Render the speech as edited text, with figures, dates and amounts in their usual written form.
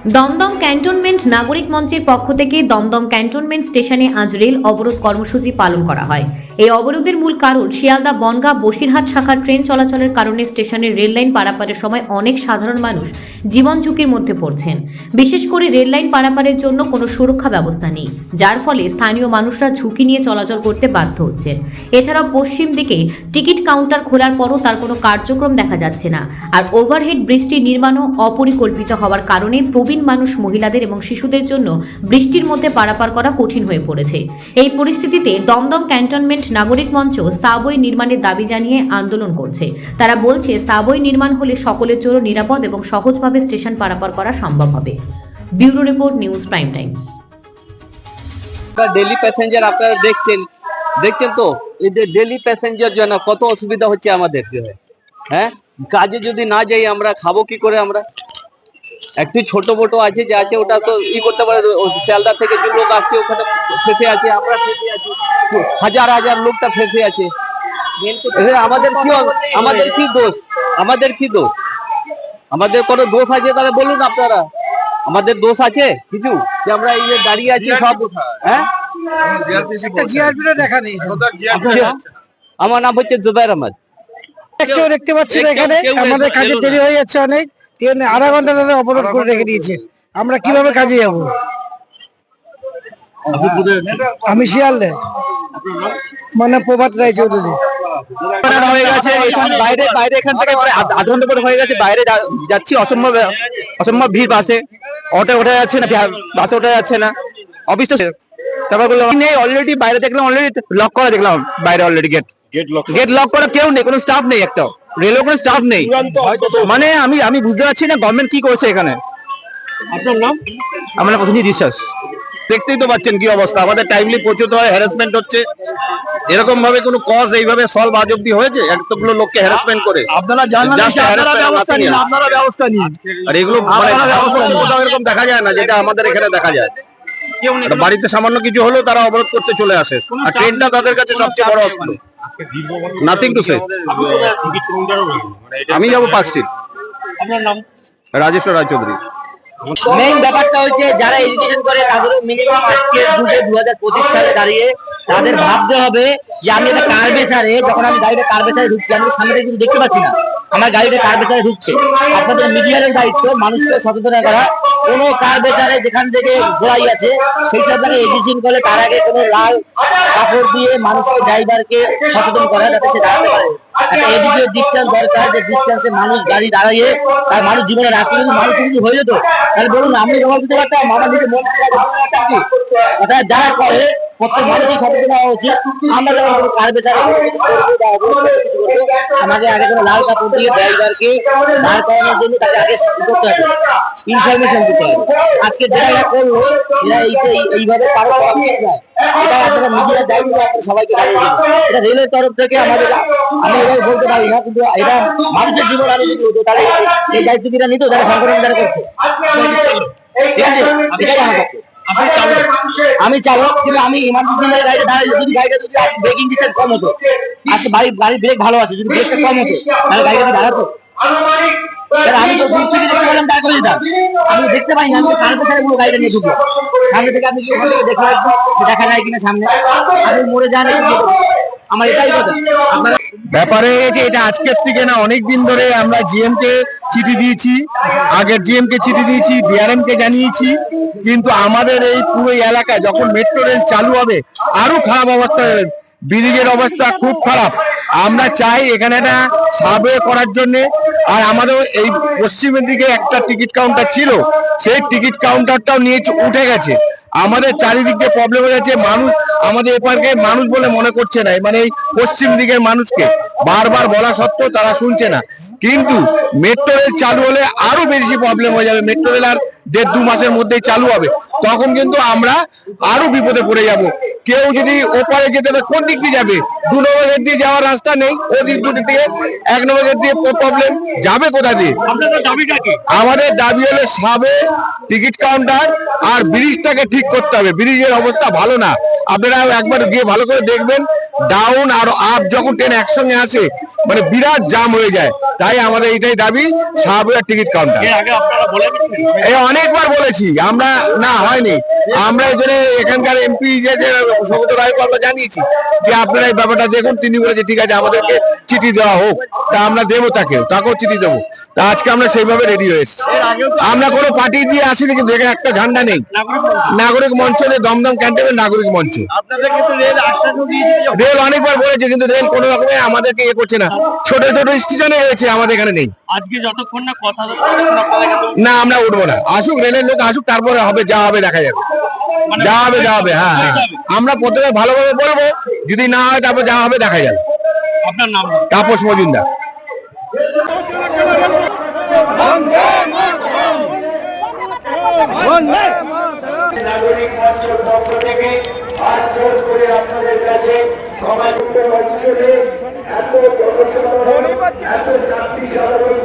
Dumdum cantonment নাগরিক মঞ্চের পক্ষ থেকে দমদম ক্যান্টনমেন্ট স্টেশনে আজ রেল অবরোধ কর্মসূচি পালন করা হয়। এই অবরোধের মূল কারণ শিয়ালদা বনগাঁ বসিরহাট শাখার ট্রেন চলাচলের কারণে স্টেশনের রেল লাইন পারাপারের সময় অনেক সাধারণ মানুষ জীবন ঝুঁকির মধ্যে পড়ছেন। বিশেষ করে রেল লাইন পারাপারের জন্য কোনো সুরক্ষা ব্যবস্থা নেই, যার ফলে স্থানীয় মানুষরা ঝুঁকি নিয়ে চলাচল করতে বাধ্য হচ্ছেন। এছাড়াও পশ্চিম দিকে টিকিট কাউন্টার খোলার পরও তার কোনো কার্যক্রম দেখা যাচ্ছে না। আর ওভারহেড ব্রিজটি নির্মাণও অপরিকল্পিত হওয়ার কারণে প্রবীণ মানুষ, মহিলাদের এবং শিশুদের জন্য বৃষ্টির মধ্যে পারাপার করা কঠিন হয়ে পড়েছে। এই পরিস্থিতিতে দমদম ক্যান্টনমেন্ট নাগরিক মঞ্চ সাবওয়ে নির্মাণের দাবি জানিয়ে আন্দোলন করছে। তারা বলছে সাবওয়ে নির্মাণ হলে সকলের জন্য নিরাপদ এবং সহজভাবে স্টেশন পারাপার করা সম্ভব হবে। Bureau report, news prime Times. Daily passenger আপনারা দেখছেন তো, এই যে ডেলি প্যাসেঞ্জার জন্য কত অসুবিধা হচ্ছে আমাদের। হ্যাঁ, কাজে যদি না যাই আমরা খাবো কি করে? আমরা একটু ছোট মোটো আছে যে আছে ওটা তো করতে পারে। শিয়ালদা থেকে যে লোক আসছে ওখানে ফেসে আছে, আমরা ফেসে আছি, হাজার হাজার লোকটা ফেসে আছে। আমাদের কি দোষ? আমাদের কোনো দোষ আছে তাহলে বলুন আপনারা। আমাদের দোষ আছে কিছু যে আমরা এই যে দাঁড়িয়ে আছি সব? হ্যাঁ, আমার নাম হচ্ছে জুবাইর আহমদ। কেউ দেখতে পাচ্ছি না এখানে, আমাদের কাজে দেরি হয়ে যাচ্ছে অনেক। আধা ঘন্টা ধরে অবরোধ করে রেখে দিয়েছে, আমরা কিভাবে কাজে যাবো? আমি শিয়ালদা, মানে প্রভাত রায় চৌধুরী। হয়ে গেছে বাইরে এখান থেকে প্রায় আধ ঘন্টা পরে হয়ে গেছে। বাইরে যাচ্ছি, অসম্ভব ভিড়। বাসে অটো ওঠা যাচ্ছে না, বাসে ওঠা যাচ্ছে না। অফিস তো তারপর নেই, অলরেডি বাইরে দেখলাম, অলরেডি লক করা দেখলাম বাইরে, অলরেডি গেট লক করা, কেউ নেই, কোনো স্টাফ নেই, একটা রেলের কোনো স্টাফ নেই। মানে আমি বুঝতে পারছি না গভর্নমেন্ট কি করছে এখানে। আপনার নাম? আমার নাম প্রসেনজিৎ বিশ্বাস। দেখতেই তো পাচ্ছেন কি অবস্থা, আমাদের টাইমলি পৌঁছতে হয়, হ্যারাসমেন্ট হচ্ছে। এরকম ভাবে কোনো কজ এইভাবে সলভ আজ অব্দি হয়েছে? এতগুলো লোককে হ্যারাসমেন্ট করে আপনারা ব্যবস্থা নিন। আর এগুলো কোথাও এরকম দেখা যায় না, যেটা আমাদের এখানে দেখা যায়। বাড়িতে সামান্য কিছু হলেও তারা অবরোধ করতে চলে আসে, আর ট্রেনটা তাদের কাছে সবচেয়ে বড় অস্ত্র। Nothing to say. আমি যাবো পার্ক স্ট্রিট। আপনার নাম? রাজেশ্বর রায় চৌধুরী। মেইন ব্যাপারটা হচ্ছে যারা এডুকেশন করে তাদের মিনিমাম আজকের যুগে 2025 সালে দাঁড়িয়ে তাদের ভাবতে হবে যে আমি একটা কার্বেচারে, যখন আমি গাড়িটা কার্বেচারে ঢুকছি, আমি সামনে কিন্তু দেখতে পাচ্ছি না আমার গাড়িটা কার্বেচারে ঢুকছে। আপনাদের মিডিয়ার দায়িত্ব মানুষকে সচেতন করা। কোনো কার্বেচারে যেখান থেকে ঘোড়াই আছে সেই সব জায়গায় এডুকেশন করলে তার আগে কোনো লাল কাপড় দিয়ে মানুষকে, ড্রাইভারকে সচেতন করা যাতে সে দাঁড়াতে পারে। একটা এডুকেটেড ডিস্টেন্স দরকার, যে ডিস্টেন্সে মানুষ গাড়ি দাঁড়িয়ে তার মানুষ জীবনের রাস্তা যদি মানুষ যদি হয়ে যেত তাহলে বলুন আমি জবাব দিতে পারতাম? আমার নিজের মন অর্থাৎ যারা করে প্রত্যেক মানুষই সচেতন হওয়া উচিত। আমরা যখন কোনো কার বেচারে আমাকে আগে কোনো লাল কাপড় দিয়ে ড্রাইভারকে দাঁড় করানোর জন্য তাকে আগে করতে হবে, ইনফরমেশন দিতে হবে। আজকে যারা এরা করলো এরা এইভাবে কারো করা উচিত নয়। এটা আপনারা মিডিয়ার দায়িত্ব, আপনারা সবাইকে জানিয়ে দেবেন। এটা রেলের তরফ থেকে আমাদের, আমি এভাবে বলতে পারি না, কিন্তু এটা মানুষের জীবন আরো যদি হতো তাহলে এই দায়িত্ব কিনা নিত যারা সংগঠন যারা করছে। ঠিক আছে, এটাই আমার পক্ষে। আমি চালক, কিন্তু আমি ইমার্জেন্সি গাড়িটা দাঁড়াই, যদি গাড়িটা যদি ব্রেকিং ডিস্টেন্স কম হতো, আজকে গাড়ির ব্রেক ভালো আছে, যদি ব্রেকটা কম হতো তাহলে গাড়িটা দাঁড়াতো। আমি তো দূর থেকে দেখতে পেলাম, দাঁড় করে দিতাম। আমি দেখতে পাই না, আমি কার পেছনে পুরো গাড়িটা নিয়ে ঢুকবো। সামনে থেকে আপনি দেখা যায় কিনা সামনে, আপনি মরে যান, আমার এটাই কথা। আপনারা ব্যাপারে যে এটা আজকের থেকে না, অনেক দিন ধরে আমরা জিএম কে চিঠি দিয়েছি, আগের জিএম কে চিঠি দিয়েছি, ডিআরএম কে জানিয়েছি, কিন্তু আমাদের এই পুরো এলাকায় যখন মেট্রো রেল চালু হবে আরো খারাপ অবস্থা হবে। ব্রিজের অবস্থা খুব খারাপ। আমরা চাই এখানে একটা সার্ভে করার জন্য। আর আমাদের এই পশ্চিমের দিকে একটা টিকিট কাউন্টার ছিল, সেই টিকিট কাউন্টারটাও নিয়ে উঠে গেছে। আমাদের চারিদিক দিয়ে প্রবলেম হয়ে যাচ্ছে। মানুষ আমাদের এপারকে মানুষ বলে মনে করছে না, মানে এই পশ্চিম দিকের মানুষকে বারবার বলা সত্ত্বেও তারা শুনছে না। কিন্তু মেট্রো রেল চালু হলে আরো বেশি প্রবলেম হয়ে যাবে। মেট্রো রেল আর 1.5-2 মাসের মধ্যেই চালু হবে, তখন কিন্তু আমরা আরো বিপদে পড়ে যাব। কেউ যদি ওপারে যেতে হবে কোন দিক দিয়ে যাবে? 2 নম্বর গেট দিয়ে যাওয়ার রাস্তা নেই, ওদিক দুটো থেকে 1 নম্বর গেট দিয়ে প্রবলেম, যাবে কোথা দিয়ে? আমাদের দাবি হলো সাবে টিকিট কাউন্টার আর ব্রিজটাকে ঠিক করতে হবে। ব্রিজের অবস্থা ভালো না, আপনারা একবার গিয়ে ভালো করে দেখবেন। ডাউন আর আপ যখন ট্রেন একসঙ্গে আসে মানে বিরাট জাম হয়ে যায়। তাই আমাদের এটাই দাবি, সাহাবুয়ার টিকিট কাউন্টার। এই অনেকবার বলেছি আমরা, না হয়নি। আমরা এই জন্য এখানকার এমপি যে সৌগত রায়কে আমরা জানিয়েছি যে আপনারা এই ব্যাপারটা দেখুন। তিনি বলেছে ঠিক আছে আমাদেরকে চিঠি দেওয়া হোক, তা আমরা দেবো, তাকেও চিঠি দেবো। তা আজকে আমরা সেইভাবে রেডি হয়ে এসেছি। আমরা কোনো পার্টি দিয়ে আসিনি, কিন্তু এখানে একটা ঝান্ডা নেই। নাগরিক মঞ্চ নেই, দমদম ক্যান্টনমেন্ট নাগরিক মঞ্চ। রেল অনেকবার বলেছে, কিন্তু রেল কোনো রকমে আমাদেরকে ইয়ে করছে না। ছোট ছোট স্টেশনে রয়েছে, আমাদের এখানে নেই। আজকে যতক্ষণ না কথা না, আমরা উঠবো না। আসুক, রেলের লোক আসুক, তারপরে হবে, যা হবে দেখা যাবে। যা হবে হ্যাঁ হ্যাঁ, আমরা প্রথমে ভালোভাবে বলবো, যদি না হয় তারপর যা হবে দেখা যাবে। আপনার নাম? তাপস মজুমদার। নাগরিক মঞ্চের পক্ষ থেকে হাত জোর করে আপনাদের কাছে সমাজ অঞ্চলে এত জনসাধারণ, এত যাত্রী সাধারণ